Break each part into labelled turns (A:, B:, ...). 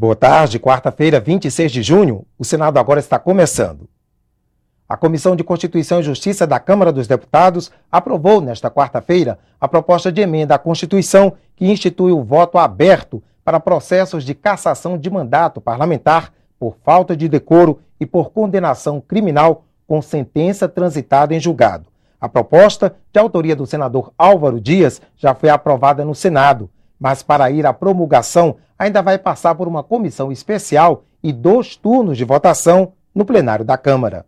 A: Boa tarde, quarta-feira, 26 de junho. O Senado agora está começando. A Comissão de Constituição e Justiça da Câmara dos Deputados aprovou nesta quarta-feira a proposta de emenda à Constituição que institui o voto aberto para processos de cassação de mandato parlamentar por falta de decoro e por condenação criminal com sentença transitada em julgado. A proposta, de autoria do senador Álvaro Dias, já foi aprovada no Senado, mas para ir à promulgação ainda vai passar por uma comissão especial e 2 turnos de votação no plenário da Câmara.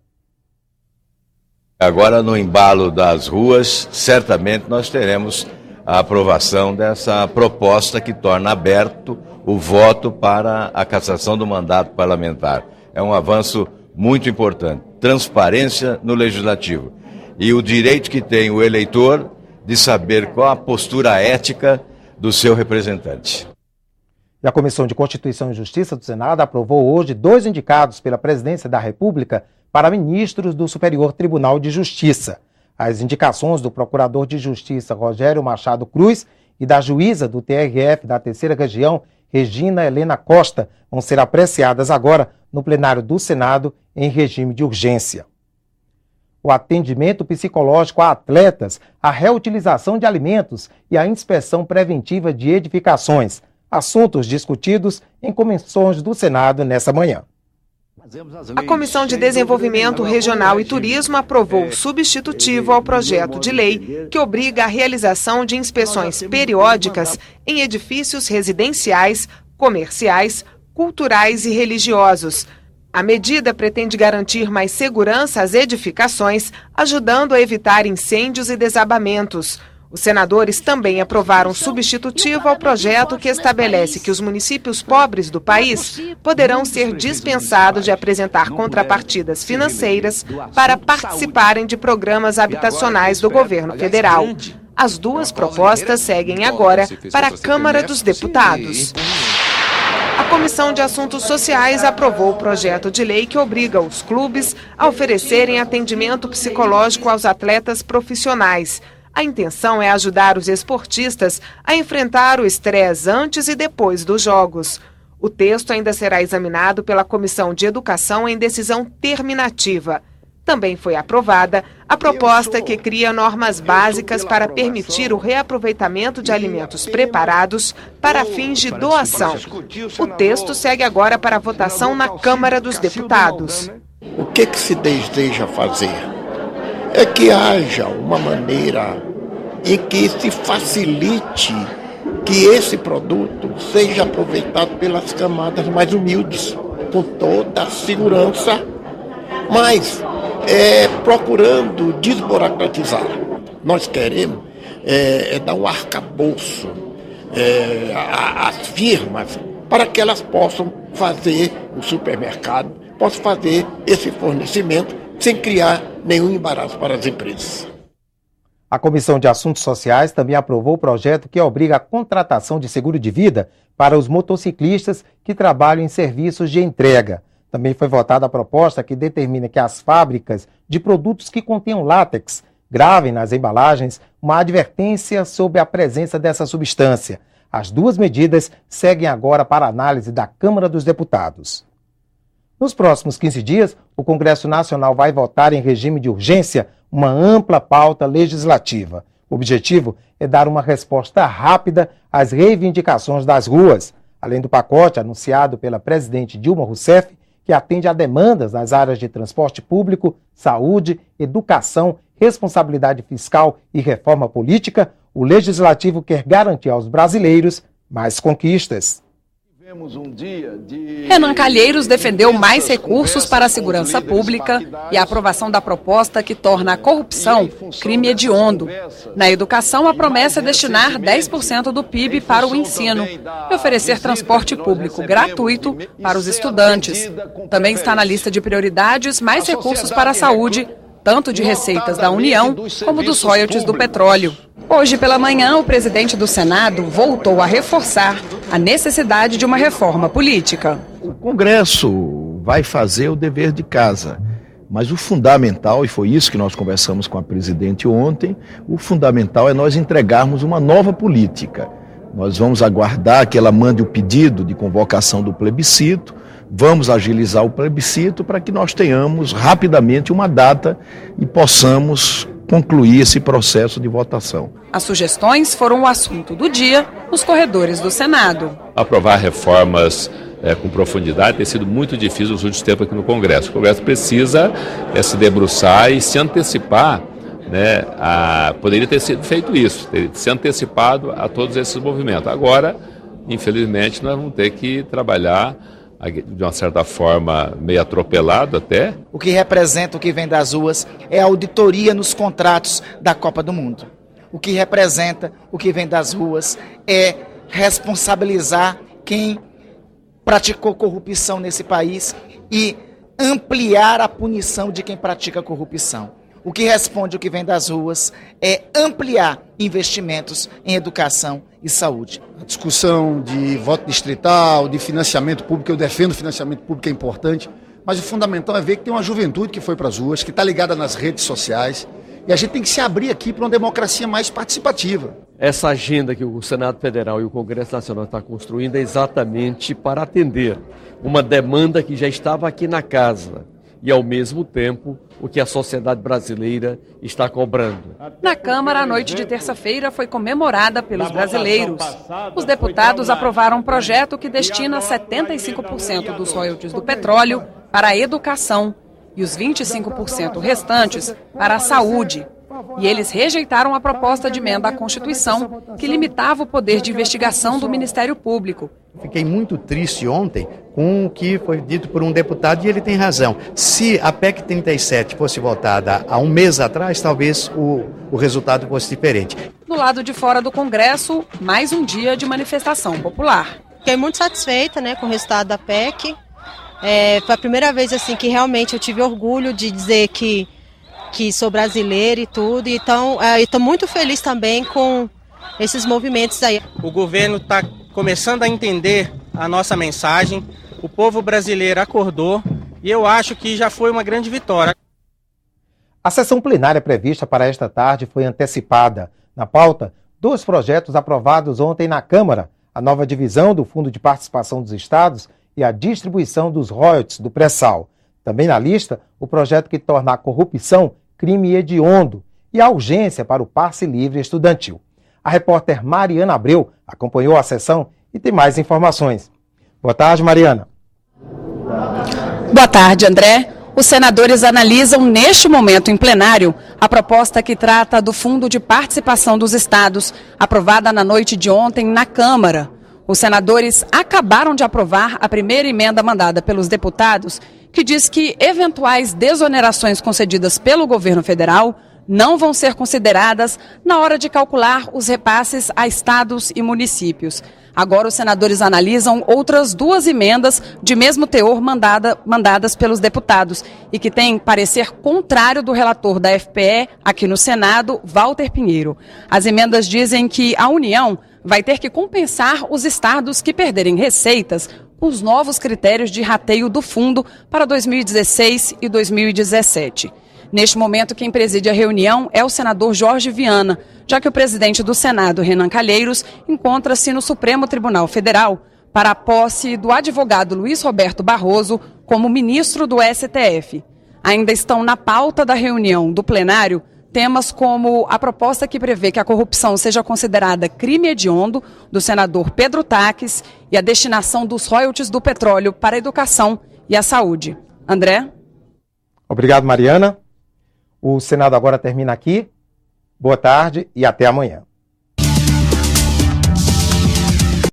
B: Agora, no embalo das ruas, certamente nós teremos a aprovação dessa proposta que torna aberto o voto para a cassação do mandato parlamentar. É um avanço muito importante. Transparência no legislativo. E o direito que tem o eleitor de saber qual a postura ética do seu representante.
A: E a Comissão de Constituição e Justiça do Senado aprovou hoje 2 indicados pela Presidência da República para ministros do Superior Tribunal de Justiça. As indicações do Procurador de Justiça Rogério Machado Cruz e da juíza do TRF da Terceira Região, Regina Helena Costa, vão ser apreciadas agora no plenário do Senado em regime de urgência. O atendimento psicológico a atletas, a reutilização de alimentos e a inspeção preventiva de edificações. Assuntos discutidos em comissões do Senado nessa manhã.
C: A Comissão de Desenvolvimento Regional e Turismo aprovou o substitutivo ao projeto de lei que obriga a realização de inspeções periódicas em edifícios residenciais, comerciais, culturais e religiosos. A medida pretende garantir mais segurança às edificações, ajudando a evitar incêndios e desabamentos. Os senadores também aprovaram um substitutivo ao projeto que estabelece que os municípios pobres do país poderão ser dispensados de apresentar contrapartidas financeiras para participarem de programas habitacionais do governo federal. As 2 propostas seguem agora para a Câmara dos Deputados. A Comissão de Assuntos Sociais aprovou o projeto de lei que obriga os clubes a oferecerem atendimento psicológico aos atletas profissionais. A intenção é ajudar os esportistas a enfrentar o estresse antes e depois dos jogos. O texto ainda será examinado pela Comissão de Educação em decisão terminativa. Também foi aprovada a proposta que cria normas básicas para permitir o reaproveitamento de alimentos preparados para fins de doação. O texto segue agora para votação na Câmara dos Deputados.
D: O que se deseja fazer? É que haja uma maneira em que se facilite que esse produto seja aproveitado pelas camadas mais humildes, com toda a segurança, mas procurando desburocratizar. Nós queremos dar um arcabouço às firmas para que elas possam fazer o supermercado, possam fazer esse fornecimento sem criar nenhum embaraço para as empresas.
A: A Comissão de Assuntos Sociais também aprovou o projeto que obriga a contratação de seguro de vida para os motociclistas que trabalham em serviços de entrega. Também foi votada a proposta que determina que as fábricas de produtos que contenham látex gravem nas embalagens uma advertência sobre a presença dessa substância. As 2 medidas seguem agora para análise da Câmara dos Deputados. Nos próximos 15 dias, o Congresso Nacional vai votar em regime de urgência uma ampla pauta legislativa. O objetivo é dar uma resposta rápida às reivindicações das ruas, além do pacote anunciado pela presidente Dilma Rousseff, que atende a demandas nas áreas de transporte público, saúde, educação, responsabilidade fiscal e reforma política. O Legislativo quer garantir aos brasileiros mais conquistas.
E: Renan Calheiros defendeu mais recursos para a segurança pública e a aprovação da proposta que torna a corrupção crime hediondo. Na educação, a promessa é destinar 10% do PIB para o ensino e oferecer transporte público gratuito para os estudantes. Também está na lista de prioridades mais recursos para a saúde, tanto de receitas da União como dos royalties do petróleo. Hoje pela manhã, o presidente do Senado voltou a reforçar a necessidade de uma reforma política.
F: O Congresso vai fazer o dever de casa, mas o fundamental, e foi isso que nós conversamos com a presidente ontem, o fundamental é nós entregarmos uma nova política. Nós vamos aguardar que ela mande o pedido de convocação do plebiscito, vamos agilizar o plebiscito para que nós tenhamos rapidamente uma data e possamos concluir esse processo de votação.
E: As sugestões foram o assunto do dia nos corredores do Senado.
G: Aprovar reformas com profundidade tem sido muito difícil nos últimos tempos aqui no Congresso. O Congresso precisa se debruçar e se antecipar, né, poderia ter sido feito isso, ter se antecipado a todos esses movimentos. Agora, infelizmente, nós vamos ter que trabalhar de uma certa forma meio atropelado até.
H: O que representa o que vem das ruas é a auditoria nos contratos da Copa do Mundo. O que representa o que vem das ruas é responsabilizar quem praticou corrupção nesse país e ampliar a punição de quem pratica corrupção. O que responde o que vem das ruas é ampliar investimentos em educação e saúde.
I: A discussão de voto distrital, de financiamento público, eu defendo o financiamento público, é importante, mas o fundamental é ver que tem uma juventude que foi para as ruas, que está ligada nas redes sociais, e a gente tem que se abrir aqui para uma democracia mais participativa.
J: Essa agenda que o Senado Federal e o Congresso Nacional estão construindo é exatamente para atender uma demanda que já estava aqui na casa e, ao mesmo tempo, o que a sociedade brasileira está cobrando.
E: Na Câmara, a noite de terça-feira foi comemorada pelos brasileiros. Os deputados aprovaram um projeto que destina 75% dos royalties do petróleo para a educação e os 25% restantes para a saúde. E eles rejeitaram a proposta de emenda à Constituição que limitava o poder de investigação do Ministério Público.
K: Fiquei muito triste ontem com o que foi dito por um deputado e ele tem razão. Se a PEC 37 fosse votada há um mês atrás, talvez o resultado fosse diferente.
E: Do lado de fora do Congresso, mais um dia de manifestação popular.
L: Fiquei muito satisfeita, com o resultado da PEC. Foi a primeira vez assim, que realmente eu tive orgulho de dizer que sou brasileira e tudo. Então, estou muito feliz também com esses movimentos aí.
M: O governo está começando a entender a nossa mensagem, o povo brasileiro acordou e eu acho que já foi uma grande vitória.
A: A sessão plenária prevista para esta tarde foi antecipada. Na pauta, 2 projetos aprovados ontem na Câmara, a nova divisão do Fundo de Participação dos Estados e a distribuição dos royalties do pré-sal. Também na lista, o projeto que torna a corrupção crime hediondo e a urgência para o passe livre estudantil. A repórter Mariana Abreu acompanhou a sessão e tem mais informações. Boa tarde, Mariana.
E: Boa tarde, André. Os senadores analisam neste momento em plenário a proposta que trata do Fundo de Participação dos Estados, aprovada na noite de ontem na Câmara. Os senadores acabaram de aprovar a primeira emenda mandada pelos deputados, que diz que eventuais desonerações concedidas pelo governo federal não vão ser consideradas na hora de calcular os repasses a estados e municípios. Agora os senadores analisam outras 2 emendas de mesmo teor mandadas pelos deputados e que têm parecer contrário do relator da FPE aqui no Senado, Walter Pinheiro. As emendas dizem que a União vai ter que compensar os estados que perderem receitas com os novos critérios de rateio do fundo para 2016 e 2017. Neste momento, quem preside a reunião é o senador Jorge Viana, já que o presidente do Senado, Renan Calheiros, encontra-se no Supremo Tribunal Federal para a posse do advogado Luiz Roberto Barroso como ministro do STF. Ainda estão na pauta da reunião do plenário temas como a proposta que prevê que a corrupção seja considerada crime hediondo, do senador Pedro Taques, e a destinação dos royalties do petróleo para a educação e a saúde. André?
A: Obrigado, Mariana. O Senado agora termina aqui. Boa tarde e até amanhã.